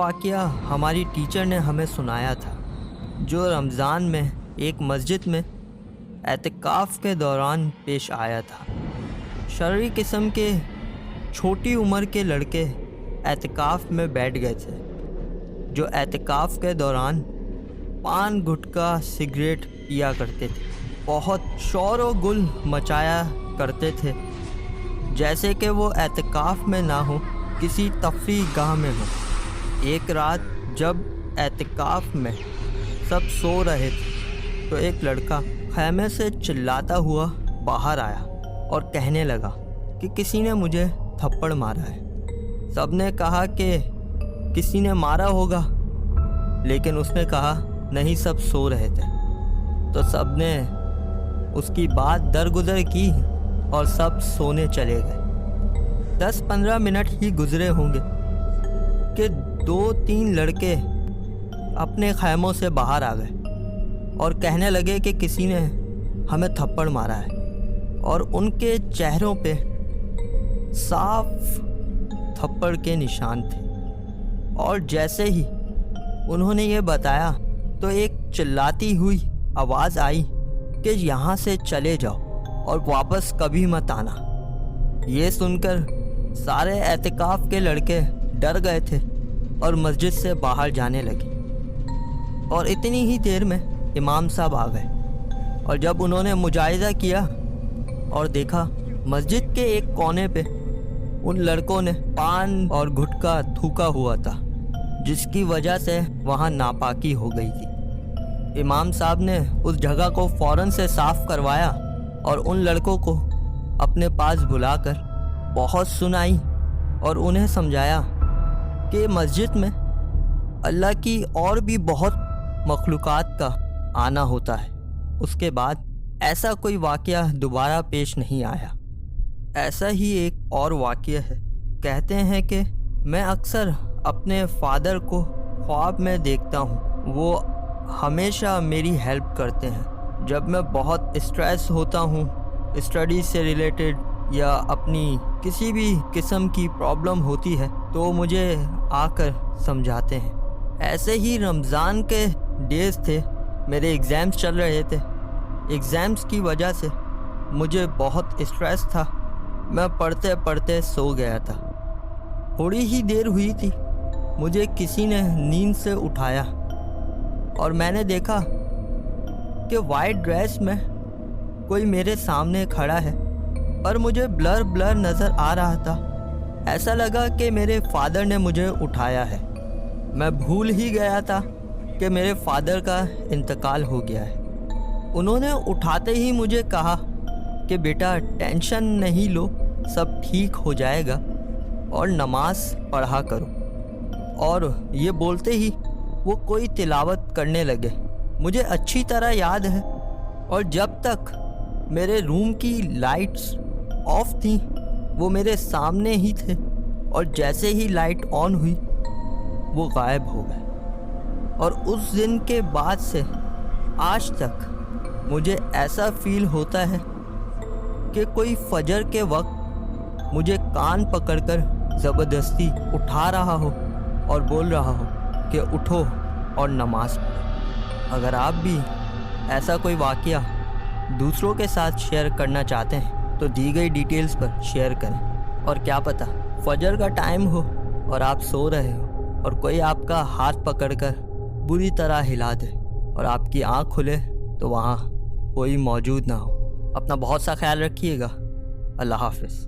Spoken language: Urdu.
واقعہ ہماری ٹیچر نے ہمیں سنایا تھا، جو رمضان میں ایک مسجد میں اعتکاف کے دوران پیش آیا تھا۔ شرعی قسم کے چھوٹی عمر کے لڑکے اعتکاف میں بیٹھ گئے تھے، جو اعتکاف کے دوران پان گٹکا سگریٹ پیا کرتے تھے، بہت شور و گل مچایا کرتے تھے، جیسے کہ وہ اعتکاف میں نہ ہو، کسی تفریح گاہ میں ہو۔ ایک رات جب اعتکاف میں سب سو رہے تھے تو ایک لڑکا خیمے سے چلاتا ہوا باہر آیا اور کہنے لگا کہ کسی نے مجھے تھپڑ مارا ہے۔ سب نے کہا کہ کسی نے مارا ہوگا، لیکن اس نے کہا نہیں، سب سو رہے تھے۔ تو سب نے اس کی بات درگزر کی اور سب سونے چلے گئے۔ 10-15 منٹ ہی گزرے ہوں گے کہ 2-3 لڑکے اپنے خیموں سے باہر آ گئے اور کہنے لگے کہ کسی نے ہمیں تھپڑ مارا ہے، اور ان کے چہروں پہ صاف تھپڑ کے نشان تھے۔ اور جیسے ہی انہوں نے یہ بتایا تو ایک چلاتی ہوئی آواز آئی کہ یہاں سے چلے جاؤ اور واپس کبھی مت آنا۔ یہ سن کر سارے اعتکاف کے لڑکے ڈر گئے تھے اور مسجد سے باہر جانے لگے، اور اتنی ہی دیر میں امام صاحب آ گئے، اور جب انہوں نے مجاہدہ کیا اور دیکھا مسجد کے ایک کونے پہ ان لڑکوں نے پان اور گٹکا تھوکا ہوا تھا، جس کی وجہ سے وہاں ناپاکی ہو گئی تھی۔ امام صاحب نے اس جگہ کو فوراً سے صاف کروایا اور ان لڑکوں کو اپنے پاس بلا کر بہت سنائی اور انہیں سمجھایا کہ مسجد میں اللہ کی اور بھی بہت مخلوقات کا آنا ہوتا ہے۔ اس کے بعد ایسا کوئی واقعہ دوبارہ پیش نہیں آیا۔ ایسا ہی ایک اور واقعہ ہے۔ کہتے ہیں کہ میں اکثر اپنے فادر کو خواب میں دیکھتا ہوں، وہ ہمیشہ میری ہیلپ کرتے ہیں۔ جب میں بہت اسٹریس ہوتا ہوں، اسٹڈی سے ریلیٹڈ یا اپنی کسی بھی قسم کی پرابلم ہوتی ہے، تو مجھے آ کر سمجھاتے ہیں۔ ایسے ہی رمضان کے ڈیز تھے، میرے ایگزامز چل رہے تھے۔ ایگزامز کی وجہ سے مجھے بہت اسٹریس تھا، میں پڑھتے پڑھتے سو گیا تھا۔ تھوڑی ہی دیر ہوئی تھی، مجھے کسی نے نیند سے اٹھایا اور میں نے دیکھا کہ وائٹ ڈریس میں کوئی میرے سامنے کھڑا ہے، پر مجھے بلر نظر آ رہا تھا۔ ایسا لگا کہ میرے فادر نے مجھے اٹھایا ہے۔ میں بھول ہی گیا تھا کہ میرے فادر کا انتقال ہو گیا ہے۔ انہوں نے اٹھاتے ہی مجھے کہا کہ بیٹا ٹینشن نہیں لو، سب ٹھیک ہو جائے گا اور نماز پڑھا کرو، اور یہ بولتے ہی وہ کوئی تلاوت کرنے لگے۔ مجھے اچھی طرح یاد ہے، اور جب تک میرے روم کی لائٹس آف تھیں وہ میرے سامنے ہی تھے، اور جیسے ہی لائٹ آن ہوئی وہ غائب ہو گئے۔ اور اس دن کے بعد سے آج تک مجھے ایسا فیل ہوتا ہے کہ کوئی فجر کے وقت مجھے کان پکڑ کر زبردستی اٹھا رہا ہو اور بول رہا ہو کہ اٹھو اور نماز پڑھو۔ اگر آپ بھی ایسا کوئی واقعہ دوسروں کے ساتھ شیئر کرنا چاہتے ہیں تو دی گئی ڈیٹیلز پر شیئر کریں، اور کیا پتہ فجر کا ٹائم ہو اور آپ سو رہے ہو اور کوئی آپ کا ہاتھ پکڑ کر بری طرح ہلا دے اور آپ کی آنکھ کھلے تو وہاں کوئی موجود نہ ہو۔ اپنا بہت سا خیال رکھیے گا۔ اللہ حافظ۔